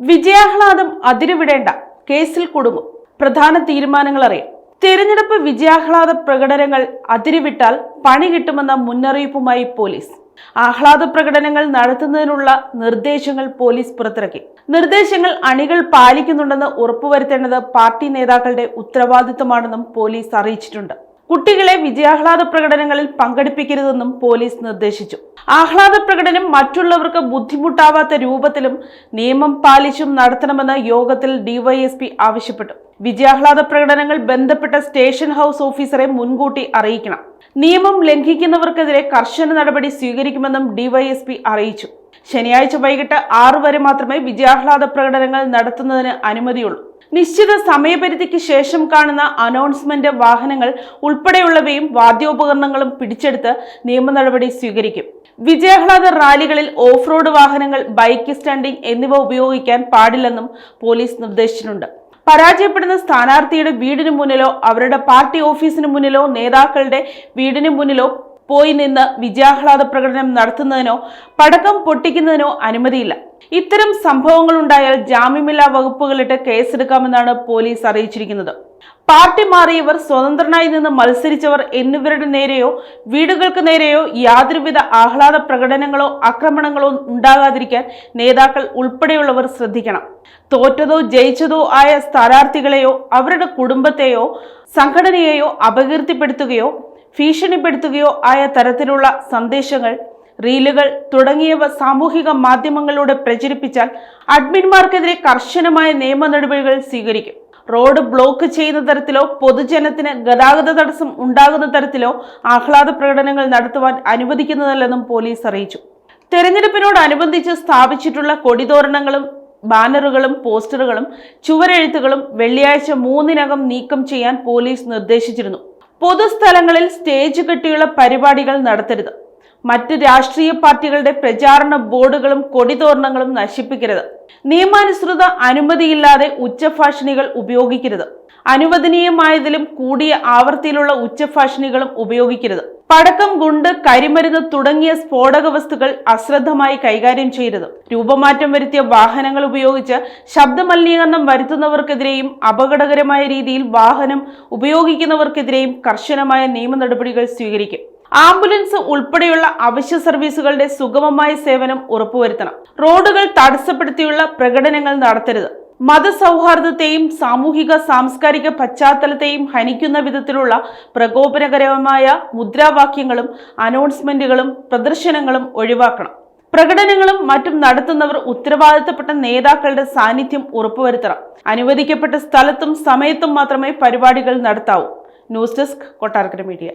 വിജയാഹ്ലാദം അതിരുവിടേണ്ട, കേസിൽ കുടുങ്ങും. പ്രധാന തീരുമാനങ്ങൾ അറിയാം. തെരഞ്ഞെടുപ്പ് വിജയാഹ്ലാദ പ്രകടനങ്ങൾ അതിരുവിട്ടാൽ പണി കിട്ടുമെന്ന മുന്നറിയിപ്പുമായി പോലീസ്. ആഹ്ലാദ പ്രകടനങ്ങൾ നടത്തുന്നതിനുള്ള നിർദ്ദേശങ്ങൾ പോലീസ് പുറത്തിറക്കി. നിർദ്ദേശങ്ങൾ അണികൾ പാലിക്കുന്നുണ്ടെന്ന് ഉറപ്പുവരുത്തേണ്ടത് പാർട്ടി നേതാക്കളുടെ ഉത്തരവാദിത്തമാണെന്നും പോലീസ് അറിയിച്ചിട്ടുണ്ട്. കുട്ടികളെ വിജയാഹ്ലാദ പ്രകടനങ്ങളിൽ പങ്കെടുപ്പിക്കരുതെന്നും പോലീസ് നിർദ്ദേശിച്ചു. ആഹ്ലാദ പ്രകടനം മറ്റുള്ളവർക്ക് ബുദ്ധിമുട്ടാവാത്ത രൂപത്തിലും നിയമം പാലിച്ചും നടത്തണമെന്ന് യോഗത്തിൽ ഡിവൈഎസ്പി ആവശ്യപ്പെട്ടു. വിജയാഹ്ലാദ പ്രകടനങ്ങൾ ബന്ധപ്പെട്ട സ്റ്റേഷൻ ഹൗസ് ഓഫീസറെ മുൻകൂട്ടി അറിയിക്കണം. നിയമം ലംഘിക്കുന്നവർക്കെതിരെ കർശന നടപടി സ്വീകരിക്കുമെന്നും ഡിവൈഎസ്പി അറിയിച്ചു. ശനിയാഴ്ച വൈകിട്ട് 6 വരെ മാത്രമേ വിജയാഹ്ലാദ പ്രകടനങ്ങൾ നടത്തുന്നതിന് അനുമതിയുള്ളൂ. നിശ്ചിത സമയപരിധിക്ക് ശേഷം കാണുന്ന അനൗൺസ്മെന്റ് വാഹനങ്ങൾ ഉൾപ്പെടെയുള്ളവയും വാദ്യോപകരണങ്ങളും പിടിച്ചെടുത്ത് നിയമ നടപടി സ്വീകരിക്കും. വിജയാഹ്ലാദ റാലികളിൽ ഓഫ് റോഡ് വാഹനങ്ങൾ, ബൈക്ക് സ്റ്റണ്ടിംഗ് എന്നിവ ഉപയോഗിക്കാൻ പാടില്ലെന്നും പോലീസ് നിർദ്ദേശിച്ചിട്ടുണ്ട്. പരാജയപ്പെടുന്ന സ്ഥാനാർത്ഥിയുടെ വീടിന് മുന്നിലോ അവരുടെ പാർട്ടി ഓഫീസിന് മുന്നിലോ നേതാക്കളുടെ വീടിന് മുന്നിലോ പോയി നിന്ന് വിജയാഹ്ലാദ പ്രകടനം നടത്തുന്നതിനോ പടക്കം പൊട്ടിക്കുന്നതിനോ അനുമതിയില്ല. ഇത്തരം സംഭവങ്ങൾ ഉണ്ടായാൽ ജാമ്യമില്ലാ വകുപ്പുകളിട്ട് കേസെടുക്കാമെന്നാണ് പോലീസ് അറിയിച്ചിരിക്കുന്നത്. പാർട്ടി മാറിയവർ, സ്വതന്ത്രനായി നിന്ന് മത്സരിച്ചവർ എന്നിവരുടെ നേരെയോ വീടുകൾക്ക് നേരെയോ യാതൊരുവിധ ആഹ്ലാദ പ്രകടനങ്ങളോ ആക്രമണങ്ങളോ ഉണ്ടാകാതിരിക്കാൻ നേതാക്കൾ ഉൾപ്പെടെയുള്ളവർ ശ്രദ്ധിക്കണം. തോറ്റതോ ജയിച്ചതോ ആയ സ്ഥാനാർത്ഥികളെയോ അവരുടെ കുടുംബത്തെയോ സംഘടനയെയോ അപകീർത്തിപ്പെടുത്തുകയോ ഭീഷണിപ്പെടുത്തുകയോ ആയ തരത്തിലുള്ള സന്ദേശങ്ങൾ, റീലുകൾ തുടങ്ങിയവ സാമൂഹിക മാധ്യമങ്ങളിലൂടെ പ്രചരിപ്പിച്ചാൽ അഡ്മിന്മാർക്കെതിരെ കർശനമായ നിയമ നടപടികൾ സ്വീകരിക്കും. റോഡ് ബ്ലോക്ക് ചെയ്യുന്ന തരത്തിലോ പൊതുജനത്തിന് ഗതാഗത തടസ്സം ഉണ്ടാകുന്ന തരത്തിലോ ആഹ്ലാദ പ്രകടനങ്ങൾ നടത്തുവാൻ അനുവദിക്കുന്നതല്ലെന്നും പോലീസ് അറിയിച്ചു. തെരഞ്ഞെടുപ്പിനോടനുബന്ധിച്ച് സ്ഥാപിച്ചിട്ടുള്ള കൊടിതോരണങ്ങളും ബാനറുകളും പോസ്റ്ററുകളും ചുവരെഴുത്തുകളും വെള്ളിയാഴ്ച 3-നകം നീക്കം ചെയ്യാൻ പോലീസ് നിർദ്ദേശിച്ചിരുന്നു. പൊതുസ്ഥലങ്ങളിൽ സ്റ്റേജ് കെട്ടിയുള്ള പരിപാടികൾ നടത്തരുത്. മറ്റ് രാഷ്ട്രീയ പാർട്ടികളുടെ പ്രചാരണ ബോർഡുകളും കൊടിതോരണങ്ങളും നശിപ്പിക്കരുത്. നിയമാനുസൃത അനുമതിയില്ലാതെ ഉച്ചഭാഷിണികൾ ഉപയോഗിക്കരുത്. അനുവദനീയമായതിലും കൂടിയ ആവൃത്തിയിലുള്ള ഉച്ചഭാഷിണികളും ഉപയോഗിക്കരുത്. പടക്കം, ഗുണ്ട്, കരിമരുന്ന് തുടങ്ങിയ സ്ഫോടക വസ്തുക്കൾ അശ്രദ്ധമായി കൈകാര്യം ചെയ്യരുത്. രൂപമാറ്റം വരുത്തിയ വാഹനങ്ങൾ ഉപയോഗിച്ച് ശബ്ദമലിനീകരണം വരുത്തുന്നവർക്കെതിരെയും അപകടകരമായ രീതിയിൽ വാഹനം ഉപയോഗിക്കുന്നവർക്കെതിരെയും കർശനമായ നിയമ നടപടികൾ സ്വീകരിക്കും. ആംബുലൻസ് ഉൾപ്പെടെയുള്ള അവശ്യ സർവീസുകളുടെ സുഗമമായ സേവനം ഉറപ്പുവരുത്തണം. റോഡുകൾ തടസ്സപ്പെടുത്തിയുള്ള പ്രകടനങ്ങൾ നടത്തരുത്. മതസൗഹാർദ്ദത്തെയും സാമൂഹിക സാംസ്കാരിക പശ്ചാത്തലത്തെയും ഹനിക്കുന്ന വിധത്തിലുള്ള പ്രകോപനകരമായ മുദ്രാവാക്യങ്ങളും അനൗൺസ്മെന്റുകളും പ്രദർശനങ്ങളും ഒഴിവാക്കണം. പ്രകടനങ്ങളും മറ്റും നടത്തുന്നവർ ഉത്തരവാദിത്തപ്പെട്ട നേതാക്കളുടെ സാന്നിധ്യം ഉറപ്പുവരുത്തണം. അനുവദിക്കപ്പെട്ട സ്ഥലത്തും സമയത്തും മാത്രമേ പരിപാടികൾ നടത്താവൂ. News desk, Kottarakkara media.